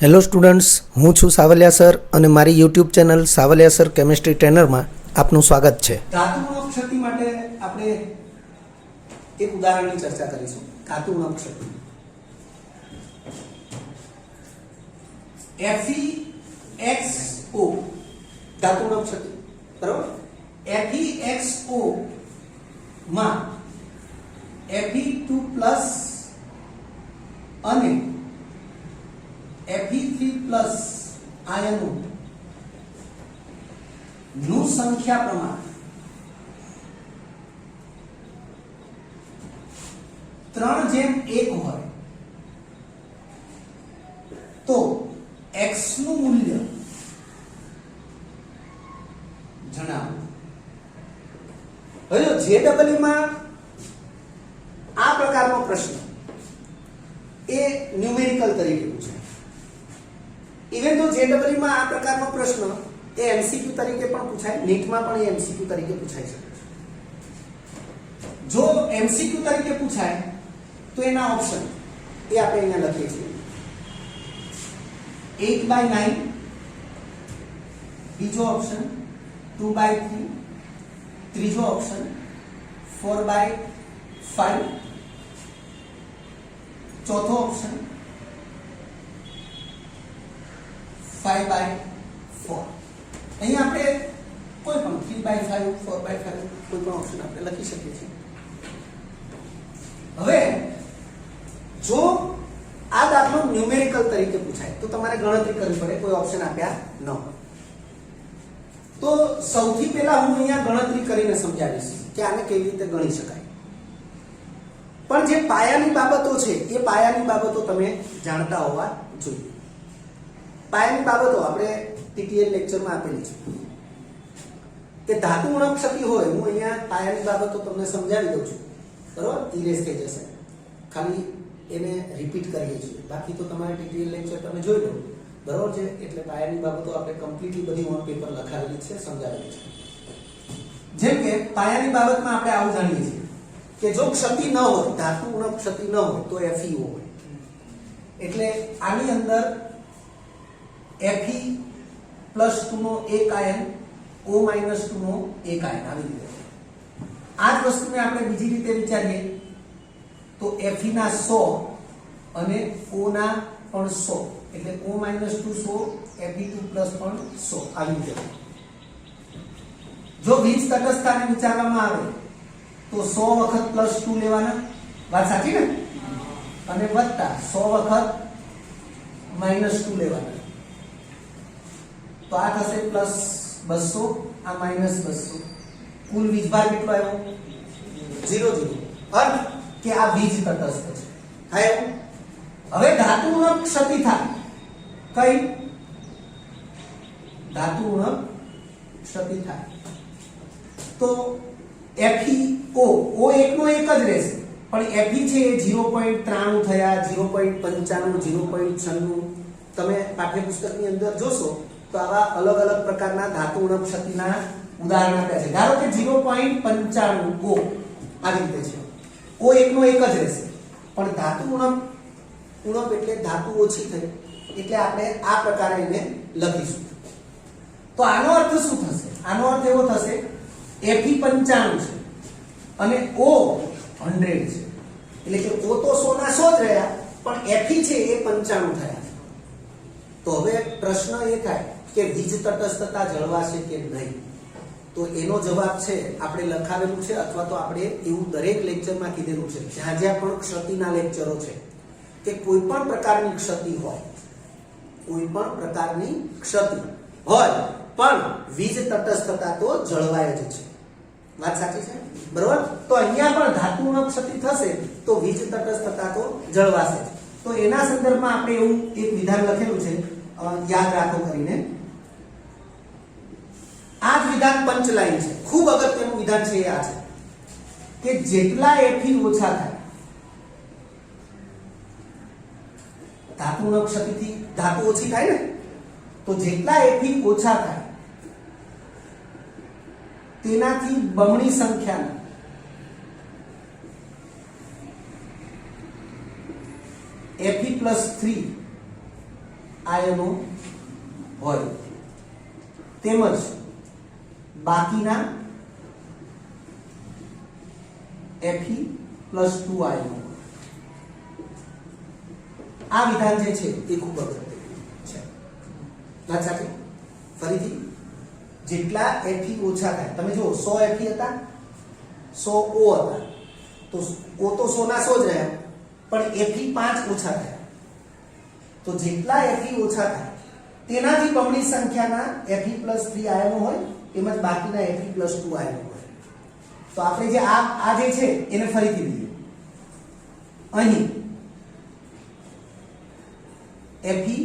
Hello students, હું છું Savaliya sir અને મારી YouTube channel Savaliya sir chemistry ટ્રેનરમાં આપનું સ્વાગત છે. ધાતુના ક્ષતિ માટે આપણે એક ઉદાહરણની ચર્ચા કરીશું. ધાતુના ક્ષતિ FeXO ધાતુના ક્ષતિ, બરાબર. FeXO માં Fe2+ અને Fe3+ આયનો નું સંખ્યા પ્રમાણ 3:1 હોય તો x નું મૂલ્ય જણાવો. હવે જો JEE માં આ પ્રકારનો પ્રશ્ન એ ન્યુમેરિકલ તરીકે પૂછાય. ઇવન તો JEE માં આ પ્રકારનો પ્રશ્ન એ MCQ તરીકે પણ પૂછાય, નીટમાં પણ એ MCQ તરીકે પૂછાઈ શકે છે. જો MCQ તરીકે પૂછાય તો એના ઓપ્શન એ આપણે અહીંયા લખીએ છીએ. 8/9, બીજો ઓપ્શન 2/3, ત્રીજો ઓપ્શન 4/5, ચોથો ઓપ્શન 5/4. અહીંયા આપણે કોઈ પણ 3/5, 4/5 કોઈ પણ ઓપ્શન આપણે લખી શકીએ છીએ. હવે જો આ દાખલો ન્યુમેરિકલ તરીકે પૂછાય તો તમારે ગણતરી કરવી પડે, કોઈ ઓપ્શન આપ્યા ન હોય. તો સૌથી પહેલા હું અહીંયા ગણતરી કરીને સમજાવીશ કે આને કેવી રીતે ગણી શકાય. પણ જે પાયાની બાબતો છે એ પાયાની બાબતો તમે જાણતા હોવા જોઈએ. પાયાની બાબતો આપણે TTL લેક્ચરમાં આપેલી છે કે ધાતુ ઉણપ ક્ષતિ હોય. હું અહીંયા પાયાની બાબતો તમને સમજાવી દઉં છું, બરોબર. ઇરેઝ થઈ જશે, ખાલી એને રિપીટ કરીએ છીએ. બાકી તો તમારે TTL લેક્ચર તમે જોઈ લો, બરોબર છે. એટલે પાયાની બાબતો આપણે કમ્પ્લીટલી બધી ઓન પેપર લખાવેલી છે, સમજાવેલી છે. જેમ કે પાયાની બાબતમાં આપણે આવું જાણીએ છીએ કે જો ક્ષતિ ન હોય, ધાતુ ઉણપ ક્ષતિ ન હોય તો FeO હોય. એટલે આની અંદર Fe+2 નો એક આયન, O-2 નો એક આયન, આવી રીતે. આ જ વસ્તુને આપણે બીજી રીતે વિચારીએ તો Fe ના 100 અને O ના પણ 100, એટલે O-2 100, Fe2+ પણ 100, આવી રીતે. જો વીજ તટસ્થતાને વિચારવામાં આવે તો 100 વખત +2 લેવાના, વાત સાચી ને? અને વત્તા 100 વખત -2 લેવાના. તો આ થશે +200, આ -200. કુલ વીજભાર કેટલો આવ્યો? 0, 0. અર્થ કે આ વીજ તટસ્થ છે. થાય. હવે ધાતુ ઉણપ ક્ષતિ થાય કઈ? ધાતુ ઉણપ ક્ષતિ થાય તો FeO, O એકનો એક જ રહેશે, પણ Fe છે એ 0.93 થયા, 0.95, 0.96. તમે પાઠ્યપુસ્તકની અંદર જોશો તો આવા અલગ અલગ પ્રકારના ધાતુ ઉણપ ક્ષતિના ઉદાહરણ આપ્યા છે. ધારો કે 0.95 O આવી રીતે છે. O એકનો એક જ રહેશે, પણ ધાતુ ઉણપ એટલે ધાતુ ઓછી થઈ, એટલે આપણે આ પ્રકારે એને લખીશું. તો આનો અર્થ શું થશે? આનો અર્થ એવો થશે Fe 95 છે અને O 100 છે. એટલે કે O તો 100 ના 100 જ રહ્યા, પણ Fe છે એ 95 થયા. તો હવે પ્રશ્ન એ થાય કે વીજ તટસ્થતા જળવાશે કે નહીં? તો એનો જવાબ છે આપણે લખાવેલું છે, અથવા તો આપણે એવું દરેક લેક્ચરમાં કીધેલું છે, જ્યાં જ્યાં પણ ક્ષતિના લેક્ચરો છે, કે કોઈ પણ પ્રકારની ક્ષતિ હોય, કોઈ પણ પ્રકારની ક્ષતિ હોય, પણ વીજ તટસ્થતા તો જળવાય જ છે. વાત સાચી છે, બરોબર. તો અહીંયા પણ ધાતુ ઉણપ ક્ષતિ થશે તો વીજ તટસ્થતા તો જળવાશે. તો એના સંદર્ભમાં આપણે એવું એક વિધાન લખેલું છે, યાદ રાખો કરીને. આ જ વિધાન પંચલાઈન છે, ખૂબ અગત્યનું વિધાન છે. આ છે કે જેટલા Fe ઓછા થાય, ધાતુ ઉણપ ક્ષતિથી ધાતુ ઓછી થાય ને, તો જેટલા Fe ઓછા થાય તેનાથી બમણી સંખ્યાના Fe+3 આયનો હોય તેમજ બાકીના Fe+2 આયનો. આ વિધાન જે છે એ ખૂબ અગત્યનું છે. વાત સાચી? ફરીથી જેટલા Fe ઓછા થાય, તમે જુઓ 100 Fe હતા, 100 O હતા, તો O તો 100 ના 100 જ રહ્યા, પણ Fe 5 ઓછા થયા. તો જેટલા Fe ઓછા થાય તેનાથી બમણી સંખ્યાના Fe+3 આયનો હોય તેમજ બાકીના Fe+2 આયનો હોય. તો આપણે જે આ જે છે એને ફરીથી લઈએ. અહીં Fe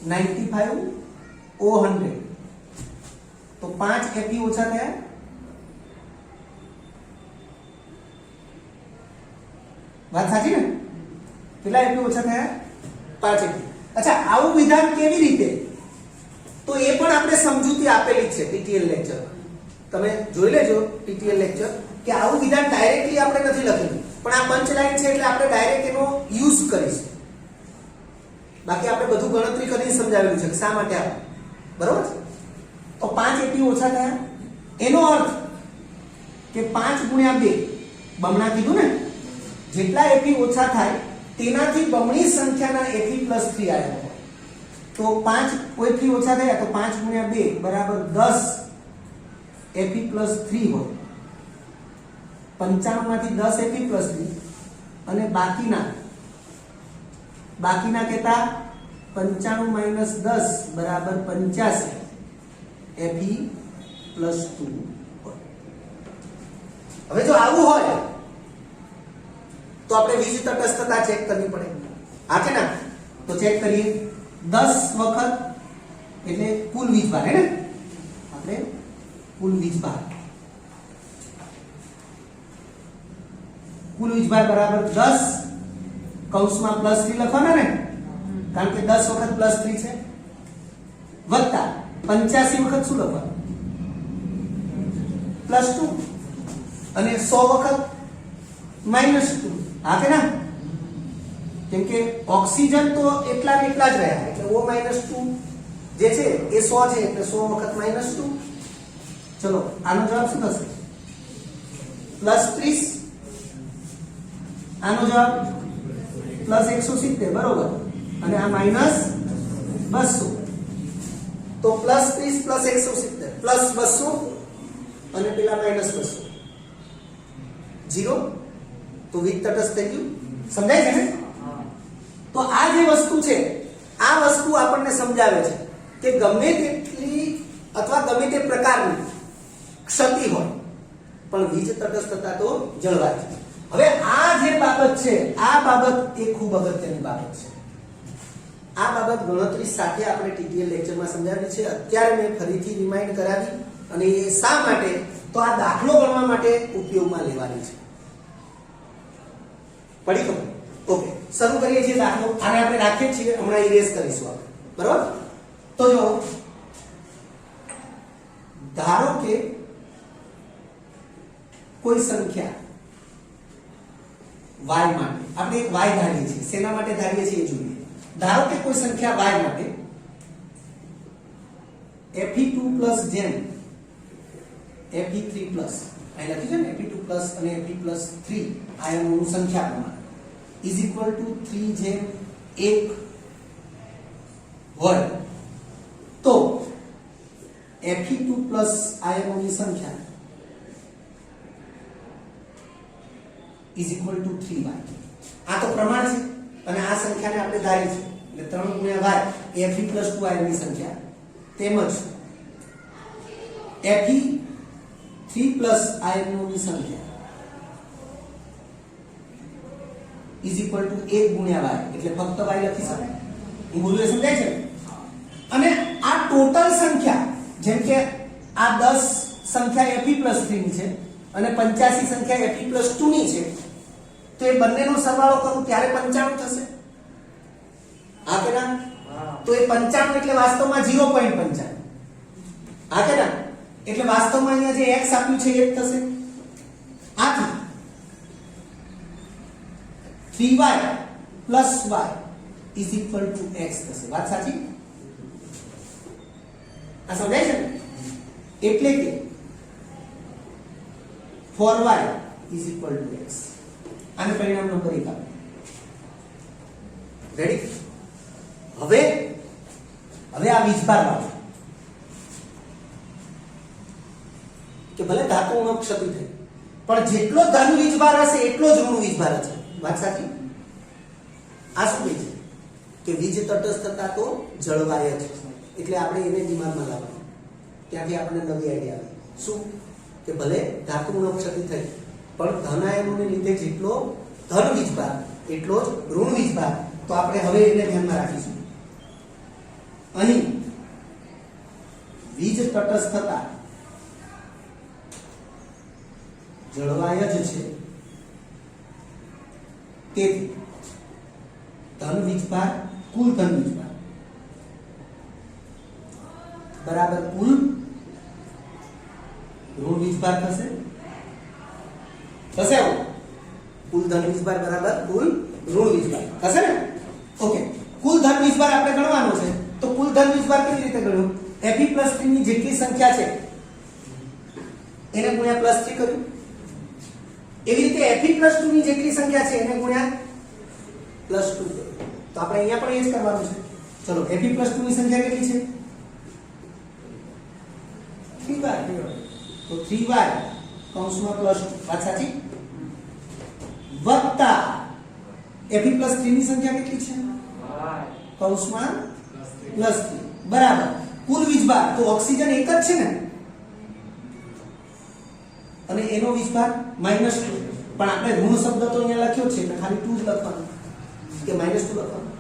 95 O 100, તો 5 Fe ઓછા થયા. વાત સાચી ને? કેટલા Fe ઓછા થયા? 5 Fe. અચ્છા, આવું વિધાન કેવી રીતે? તો એ પણ આપણે સમજૂતી આપેલી છે TTL લેક્ચર. તમે જોઈ લેજો TTL લેક્ચર કે આવું વિધાન ડાયરેક્ટલી આપણે નથી લખેલું, પણ આ પંચ લાઈન છે એટલે આપણે ડાયરેક્ટ એનો યુઝ કરીશું. બાકી આપણે બધું ગણતરી કરીને સમજાવેલું છે કે શા માટે આવે. બરોબર? તો 5 Fe ઓછા થયા, એનો અર્થ કે 5 ગુણ્યા 2 બમણા કીધું ને, જેટલા Fe ઓછા થાય તેનાથી બમણી સંખ્યાના Fe+3 આયનો હોય. તો 5 કોઈ Fe ઓછા થયા તો 5 ગુણ્યા 2 બરાબર 10 Fe+3 હોય. 95 માંથી 10 Fe+3 અને બાકીના કેટલા? 95 - 10 બરાબર 85 Fe+2 હોય. હવે જો આવું હોય તો આપણે વીજ તટસ્થતા ચેક કરવી પડે. હા કે ના? તો ચેક કરીએ. 10 વખત એટલે કુલ વીજભાર, હે ને? આપણે કુલ વીજભાર બરાબર 10 કૌંસમાં +3 લખવાના ને, કારણ કે 10 વખત +3 છે, વત્તા 85 વખત શું લખવાનું? +2 અને 100 વખત -2. હા કે ના? કેમ કે ઓક્સિજન તો એટલા ને એટલા જ રહ્યા, એટલે O -2 જે છે એ 100 છે, એટલે 100 વખત -2. ચલો, આનો જવાબ શું થશે? +30. આનો જવાબ +170. બરોબર? અને આ -200. તો +30 + 170 +200 અને પેલા -200 0. તો વીજ તટસ્થ થઈ ગયું. સમજાય છે ને? તો આ જે વસ્તુ છે, આ વસ્તુ આપણને સમજાવે છે કે ગમે તેટલી અથવા ગમે તે પ્રકારની ક્ષતિ હોય પણ વીજ તટસ્થતા તો જળવાય છે. હવે આ જે બાબત છે, આ બાબત એ ખૂબ અગત્યની બાબત છે. આ બાબત ગણતરી સાથે આપણે TTL લેક્ચરમાં સમજાવી છે. અત્યારે મેં ફરીથી રિમાઇન્ડ કરાવી, અને એ શા માટે? તો આ દાખલો ગણવા માટે ઉપયોગમાં લેવાની છે. પડી ખબર? ઓકે, શરૂ કરીએ છીએ દાખલો. આને આપણે રાખીએ છીએ, હમણાં ઇરેઝ કરીશું આપણે. બરાબર? તો જો ધારો કે કોઈ સંખ્યા y માટે, આપણે એક y ધારીએ છીએ. શેના માટે ધારીએ છીએ એ જોઈએ. ધારો કે કોઈ સંખ્યા y માટે Fe2+ જેમ Fe3+, અહીં લખ્યું છે ને Fe2+ અને Fe+3 આયનોનું સંખ્યા પ્રમાણ = 3:1 હોય, તો Fe2+ આયનોની સંખ્યા = 3y. આ તો પ્રમાણ છે અને આ સંખ્યાને આપણે ધારી છે, એટલે 3 ગુણ્યા y એ Fe+2 આયનની સંખ્યા, તેમજ Fe3+ આયનોની સંખ્યા = 1 ગુણ્યા y, એટલે ફક્ત y લખી શકાય. હું બોલું સમજાય છે? અને આ ટોટલ સંખ્યા, જેમ કે આ 10 સંખ્યા Fe+3 ની છે અને 85 સંખ્યા Fe+2 ની છે, તો એ બંનેનો સરવાળો કરું ત્યારે 95 થશે. હા કે ના? તો એ 95 એટલે વાસ્તવમાં 0.95. હા કે ના? એટલે વાસ્તવમાં અહીંયા જે x આપ્યું છે એ જ થશે. આથી 3y + y is equal to x થશે. વાત સાચી? આ સમજાય છે ને? એટલે કે 4y is equal to x. આને પરિણામ નંબર 1 આપો. રેડી? હવે આ વીજભાર વાળો કે ભલે ધાતુનો ક્ષતિ થઈ પણ જેટલો ધન વીજભાર હશે એટલો જ ઋણ વીજભાર છે. વાત સાચી? આ શું કહે છે કે વીજ તટસ્થતા તો જળવાય જ, એટલે આપણે એને દિમાગમાં લાવવાનું. ત્યાંથી આપણને નવી આઈડિયા આવે. શું કે ભલે ધાતુનો ક્ષતિ થઈ પણ ધન આયનોને લીધે જેટલો ધન વીજભાર એટલો જ ઋણ વીજભાર. તો આપણે હવે એને ધ્યાનમાં રાખીશું. અહીં વીજ તટસ્થતા જળવાય જ છે, તેથી ધન વીજભાર કુલ ધન વીજભાર બરાબર કુલ ઋણ વીજભાર થશે. કુલ ધન વીજભાર બરાબર કુલ ઋણ વીજભાર થશે ને? ઓકે, કુલ ધન વીજભાર આપણે ગણવાનો છે. તો કુલ ધન વીજભાર કેવી રીતે ગણ્યું? Fe+3 ની જેટલી સંખ્યા છે એને ગુણ્યા +3 કર્યું. એવી રીતે Fe+2 ની જેટલી સંખ્યા છે એને ગુણ્યા +2 કર્યું. તો આપણે અહીંયા પણ એ જ કરવાનું છે. ચલો, Fe+2 ની સંખ્યા કેટલી છે? 3y. તો 3y કૌંસમાં +2. વાત સાચી? વત્તા Fe+3 ની સંખ્યા કેટલી છે? કૌંસમાં +3 બરાબર કુલ વીજભાર. તો ઓક્સિજન એક જ છે ને, અને એનો વીજભાર -2. પણ આપણે ઋણ શબ્દ તો અહીંયા લખ્યો છે એટલે ખાલી 2 જ લખવાનું કે -2 લખવાનું.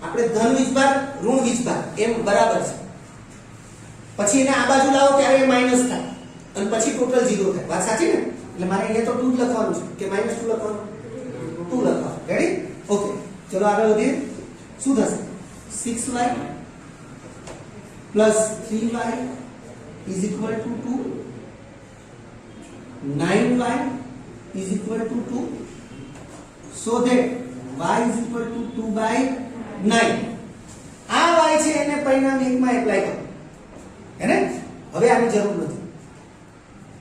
આપણે ધન વીજભાર ઋણ વીજભાર એમ બરાબર છે. પછી એને આ બાજુ લાવો ત્યારે એ માઈનસ થાય અને પછી ટોટલ 0 થાય. વાત સાચી ને? એટલે મારે અહીંયા તો 2 જ લખવાનું છે કે -2 લખવાનું? 2 લખવાનું. રેડી? ઓકે, ચલો આગળ વધીએ. શું થશે? 6y plus 3y is equal to 2. 9y is equal to 2. So that y is equal to 2/9. આ y છે એને પરિણામ 1 માં એપ્લાય કરો. હે ને? હવે આની જરૂર નથી.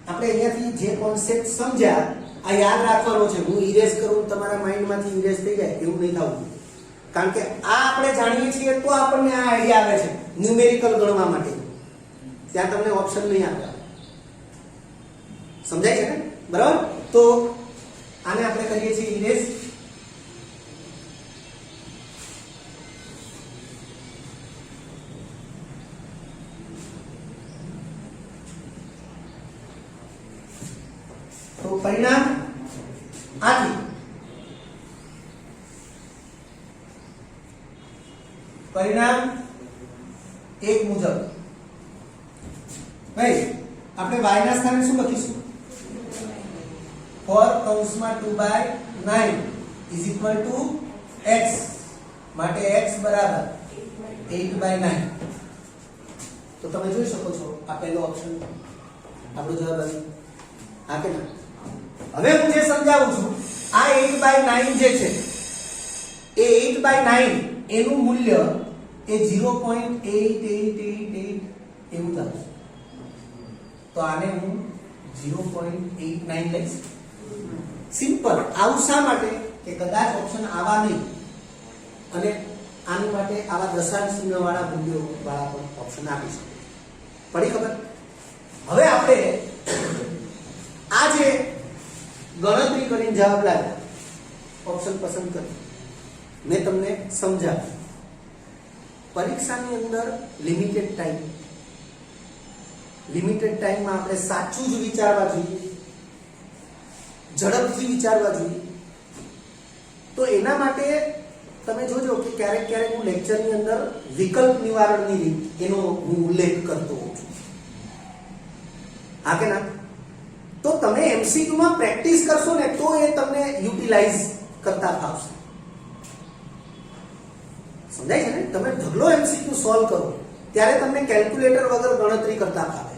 આપણે અહીંયાથી જે કોન્સેપ્ટ સમજ્યા આ યાદ રાખવાનો છે. હું ઇરેઝ કરું તમારા માઇન્ડમાંથી ઇરેઝ થઈ જાય એવું નહીં થવું. કારણ કે આ આપણે જાણીએ છીએ તો આપણને આ આઈડિયા આવે છે ન્યુમેરિકલ ગણવા માટે. ત્યાં તમને ઓપ્શન નહીં આપતા. સમજાય છે ને? બરાબર? તો આને આપણે કરીએ છીએ ઇરેઝ. તો પરિણામ આથી પરિણામ એક મુજબ ભાઈ આપણે y ના સ્થાને શું લખીશું? 4 કૌંસમાં 2/9 is equal to x. માટે x બરાબર 8/9. તો તમે જોઈ શકો છો આ પહેલો ઓપ્શન આપણો જવાબ હશે. હા કે ના? હવે હું જે સમજાવું છું આ 8/9 જે છે એ 8/9 એનું મૂલ્ય એ 0.8888 એવું થશે. તો આને હું 0.89 લઈશ. સિમ્પલ. આવું શા માટે? કે કદાચ ઓપ્શન આવા નહીં અને આની માટે આવા દશાંશ ચિહ્ન વાળા મૂલ્યો વાળા પણ ઓપ્શન આપી શકે. પડી ખબર? હવે આપણે આ જે ગણતરી કરીને જવાબ લાવ્યા ઓપ્શન પસંદ કરી મેં તમને સમજાવ્યું. પરીક્ષાની અંદર લિમિટેડ ટાઈમમાં આપણે સાચું જ વિચારવા જોઈએ, ઝડપથી વિચારવા જોઈએ. તો એના માટે તમે જોજો કે ક્યારેક હું લેક્ચરની અંદર વિકલ્પ નિવારણની રીત એનો હું ઉલ્લેખ કરતો હોઉં છું. હા કે ના? તો તમે MCQ માં પ્રેક્ટિસ કરશો ને તો એ તમને યુટિલાઇઝ કરતા ફાવશે. સમજાય છે ને? તમે ઢગલો MCQ સોલ્વ કરો ત્યારે તમને કેલ્ક્યુલેટર વગર ગણતરી કરતા ફાવે.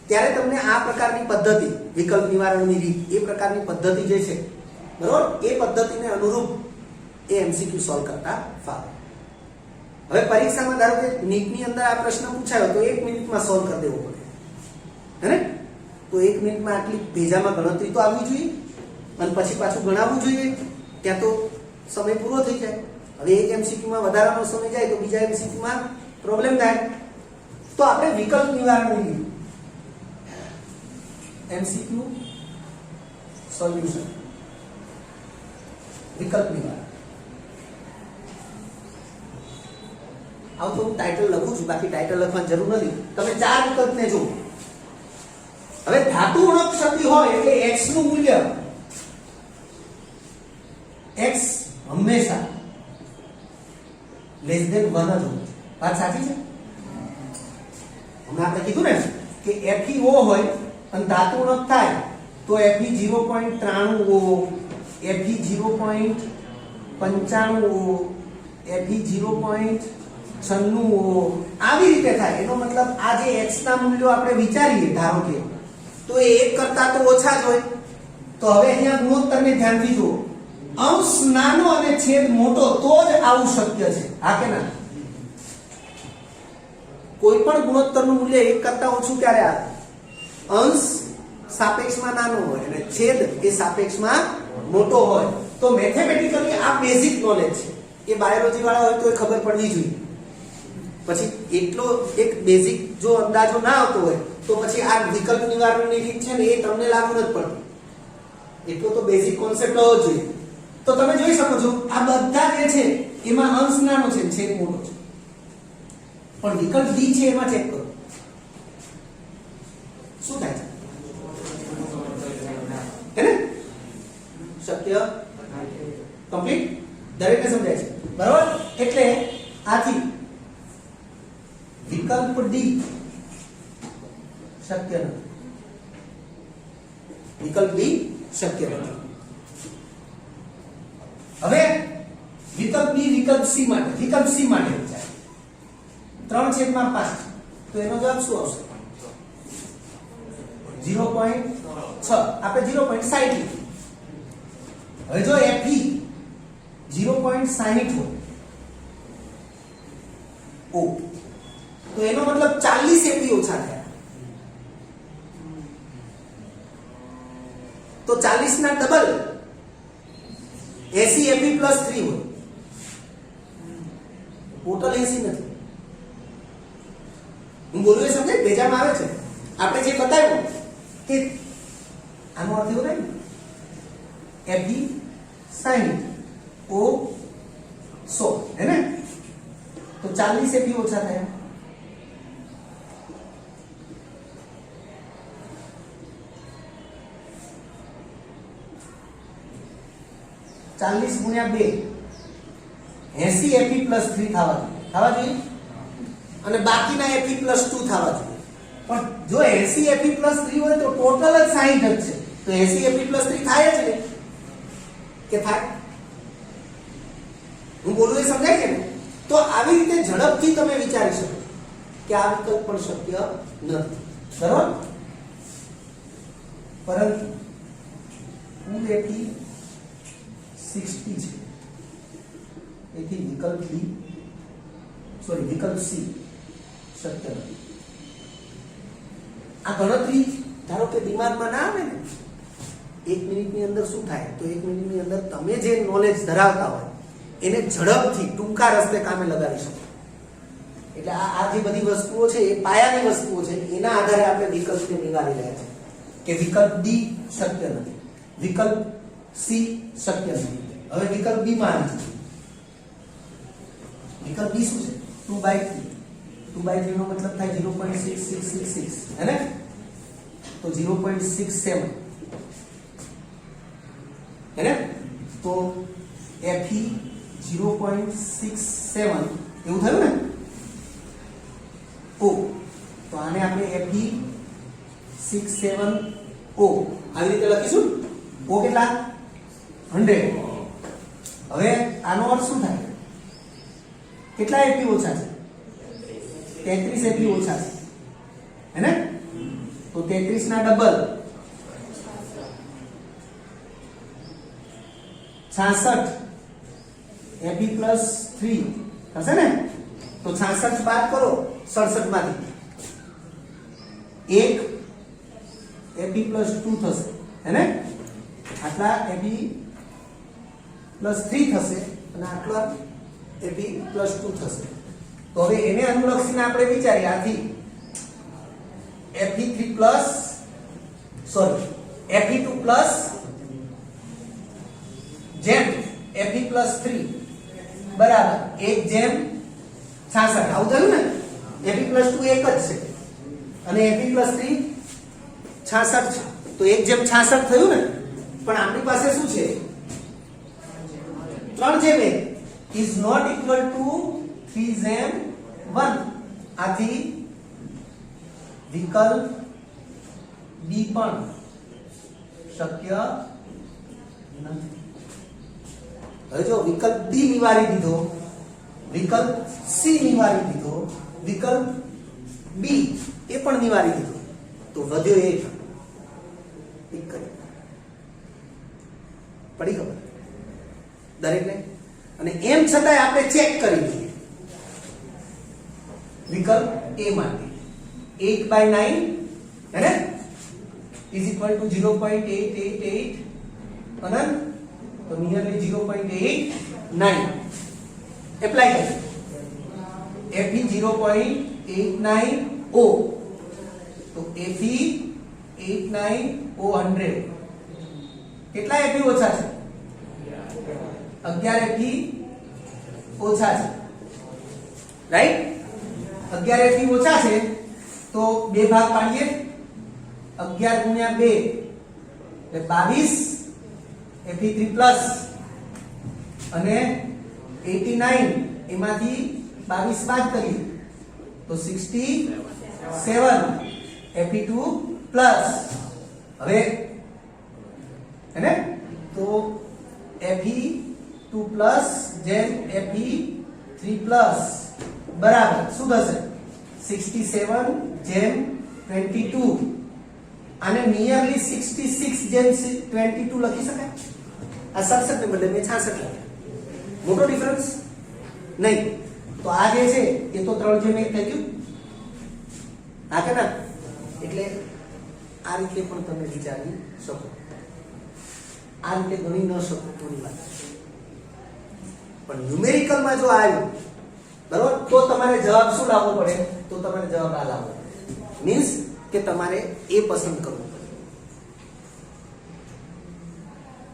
ત્યારે તમને આ પ્રકારની પદ્ધતિ વિકલ્પ નિવારણની રીત એ પ્રકારની પદ્ધતિ જે છે બરોબર એ પદ્ધતિને અનુરૂપ એ એમસીક્યુ સોલ્વ કરતા ફાવે. હવે પરીક્ષામાં ધારો કે નીટની અંદર આ પ્રશ્ન પૂછાયો તો 1 મિનિટમાં સોલ્વ કરી દેવો પડે, હે ને? તો 1 મિનિટમાં આટલી ભેજામાં ગણતરી તો આવવી જોઈએ અને પછી પાછું ગણાવવું જોઈએ, ત્યાં તો સમય પૂરો થઈ જાય. હવે એક એમસીક્યુમાં વધારાનો સમય જાય તો બીજા એમસીક્યુમાં પ્રોબ્લેમ થાય. તો આપણે વિકલ્પ નિવારણ લીધું, એમસીક્યુ સોલ્યુશન, વિકલ્પ નિવારણ. આવું તો હું ટાઇટલ લખું છું, બાકી ટાઇટલ લખવાની જરૂર નથી. તમે 4 વિકલ્પને જુઓ. હવે ધાતુ ઉણપ ક્ષતિ હોય એટલે x નું મૂલ્ય x હંમેશા લેસ ધેન 1 જ હોય. વાત સાચી છે? હમણાં આપણે કીધું ને કે FeO હોય અને ધાતુ ઉણપ થાય તો Fe 0.93 O, Fe 0.95 O, Fe 0.96 O, આવી રીતે થાય. એનો મતલબ આ જે x ના મૂલ્યો આપણે વિચારીએ ધારો કે તો એ 1 કરતા તો ઓછા જ હોય. તો હવે અહીંયા ગુણોત્તરને ધ્યાનથી જુઓ. અંશ નાનો અને છેદ મોટો તો જ આવું શક્ય છે, હા કે ના? કોઈ પણ ગુણોત્તરનું મૂલ્ય 1 કરતા ઓછું ક્યારે આવે? અંશ સાપેક્ષમાં નાનો હોય અને છેદ એ સાપેક્ષમાં મોટો હોય. તો મેથેમેટિકલી આ બેઝિક નોલેજ છે. એ બાયોલોજી વાળા હોય તો એ ખબર પડવી જોઈએ. પછી એટલો એક બેઝિક જો અંદાજો ના આવતો હોય તો પછી આ વિકલ્પ નિવારણની રીત છે ને એ તમને લાગુ નથી પડતી. એટલો તો બેઝિક કોન્સેપ્ટ હોવો જોઈએ. તો તમે જોઈ શકો છો આ બધા જે છે એમાં અંશ નાનો છે, છેદ મોટો છે. પણ વિકલ્પ ડી છે એમાં ચેક કરો શું થાય છે, હે ને? શક્ય કમ્પ્લીટ દરેકને સમજાય છે, બરાબર? એટલે આથી વિકલ્પ ડી શક્ય નથી. વિકલ્પ ડી શક્ય નથી. હવે વિકલ્પ બી વિકલ્પ સી માટે વિચાર 3/5 તો એનો જવાબ શું આવશે? 0.6. આપણે 0.60 લીધું. હવે જો Fe 0.60 હોય તો એનો મતલબ 40 Fe ઓછા થયા. તો 40 ના ડબલ 80 Fe + 3 હોય. ટોટલ 80 નથી. હું બોલું એ સમજાય? ભેજામાં આવે છે. આપણે જે બતાવ્યું કે આનો અર્થ એવો નહીં Fe 60 O 100, હે ને? તો 40 Fe ઓછા થયા. ચાલીસ ગુણ્યા 2 80 Fe + 3 થવા જોઈએ અને બાકીના Fe + 2 થવા જોઈએ. પણ જો 80 Fe + 3 હોય તો ટોટલ જ 60 જ છે. તો 80 Fe + 3 થાય જ ને કે થાય? હું બોલું એ સમજાય છે ને? તો આવી રીતે ઝડપથી તમે વિચારી શકો કે આ વિકલ્પ પણ શક્ય નથી, બરાબર? પરંતુ કુલ Fe 60 છે. એથી વિકલ્પ સી શક્ય નથી. આ ગણતરી ધારો કે દિમાગમાં ના આવે ને 1 મિનિટની અંદર શું થાય? તો 1 મિનિટની અંદર તમે જે નોલેજ ધરાવતા હોય એને ઝડપથી ટૂંકા રસ્તે કામે લગાવી શકો. એટલે આ જે બધી વસ્તુઓ છે એ પાયાની વસ્તુઓ છે. એના આધારે આપણે વિકલ્પને નિવારી રહ્યા છે કે વિકલ્પ ડી શક્ય નથી, વિકલ્પ સી શક્ય નથી. હવે વિકલ્પ બી માં આવી જઈએ. વિકલ્પ બી શું છે? 2/3. 2/3 નો મતલબ થાય 0.6666, હે ને? તો 0.67, હે ને? તો Fe 0.67 એવું થયું ને? O તો આને આપણે Fe 67 O આવી રીતે લખીશું. O કેટલા? 100. હવે આનો અર્થ શું થાય? કેટલા Fe ઓછા છે? 33 Fe ઓછા છે, હે ને? તો 33 ના ડબલ 66 એપી પ્લસ 3 થશે ને? તો 66 બાદ કરો 67 માંથી, એક એપી પ્લસ 2 થશે હે ને? આટલા એપી પ્લસ 3 થશે અને આટલા એપી પ્લસ 2 થશે. તો હવે એને અનુલક્ષીને આપણે વિચારીએ, આથી Fe3 પ્લસ Fe2 પ્લસ જેમ Fe પ્લસ 3 બરાબર 1/66. આવું થયું ને? Fe પ્લસ 2 એક જ છે અને Fe પ્લસ 3 66 છે, તો 1/66 થયું ને? પણ આપણી પાસે શું છે? 3/1 is not equal to 3/1. આથી વિકલ્પ બી પણ શક્ય નથી. હવે જો વિકલ્પ ડી નિવારી દીધો, વિકલ્પ સી નિવારી દીધો, વિકલ્પ બી એ પણ નિવારી દીધો, તો વધ્યો એક કરી પડી ખબર દરેકને. અને એમ છતાંય આપણે ચેક કરી લઈએ વિકલ્પ એ માટે 8/9 હે ને ઇઝ ઇક્વલ ટુ 0.888 અનંત, તો નિયરલી 0.89 એપ્લાય કરીએ. Fe 0.89 O, તો Fe 89 O 100 કેટલા Fe ઓછા છે? 11 Fe ઓછા છે, રાઈટ? 11 Fe ઓછા છે તો બે ભાગ પાડીએ, 11 ગુણ્યા 2 એટલે 22 Fe3 પ્લસ અને 89 એમાંથી 22 બાદ કરીએ તો 67 Fe2 પ્લસ. હવે હે ને? તો Fe2 પ્લસ જેમ Fe3 પ્લસ બરાબર શું થશે? 67 જેમ 22. આને નિયરલી 66 જેમ 22 લખી શકાય? આ 67 ને બદલે મેં 66 લખ્યા. મોટો ડિફરન્સ નહીં. તો આ જે છે એ તો 3/1 થઈ ગયું, હા કે ના? એટલે આ રીતે પણ તમે વિચારી શકો. આ રીતે ગણી ન શકો થોડી વાત, પણ ન્યુમેરિકલમાં જો આવ્યું બરોબર તો તમારે જવાબ શું લાવવો પડે? તો તમારે જવાબ આ લાવવો મીન્સ કે તમારે એ પસંદ કરવું પડે.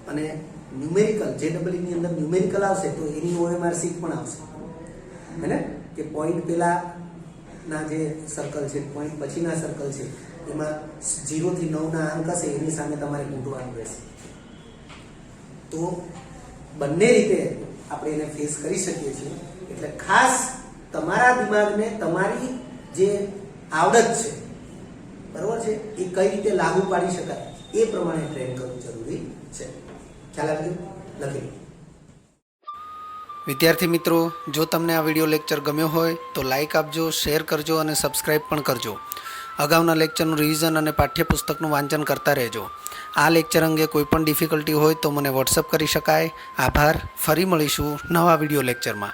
અને ન્યુમેરિકલ JEE ની અંદર ન્યુમેરિકલ આવશે તો એની OMR શીટ પણ આવશે હે ને? કે પોઈન્ટ પેલા ના જે સર્કલ છે, પોઈન્ટ પછીના સર્કલ છે, એમાં 0 થી 9 ના અંક હશે, એની સામે તમારે મૂકવાનું રહેશે. તો બંને રીતે આપણે એને ફેસ કરી શકીએ છીએ. એટલે ખાસ તમારા દિમાગને તમારી જે આવડત છે બરોબર છે એ કઈ રીતે લાગુ પાડી શકાય એ પ્રમાણે ટ્રેન કરવું જરૂરી છે. ખ્યાલ આવી ગયો? લખી લો. વિદ્યાર્થી મિત્રો, જો તમને આ વિડીયો લેક્ચર ગમ્યો હોય તો લાઇક આપજો, શેર કરજો અને સબસ્ક્રાઈબ પણ કરજો. અગાઉના લેક્ચરનું રિવિઝન અને પાઠ્યપુસ્તકનું વાંચન કરતા રહેજો. આ લેક્ચર અંગે કોઈ પણ ડિફિકલ્ટી હોય તો મને વોટ્સઅપ કરી શકાય. આભાર. ફરી મળીશું નવા વિડીયો લેક્ચરમાં.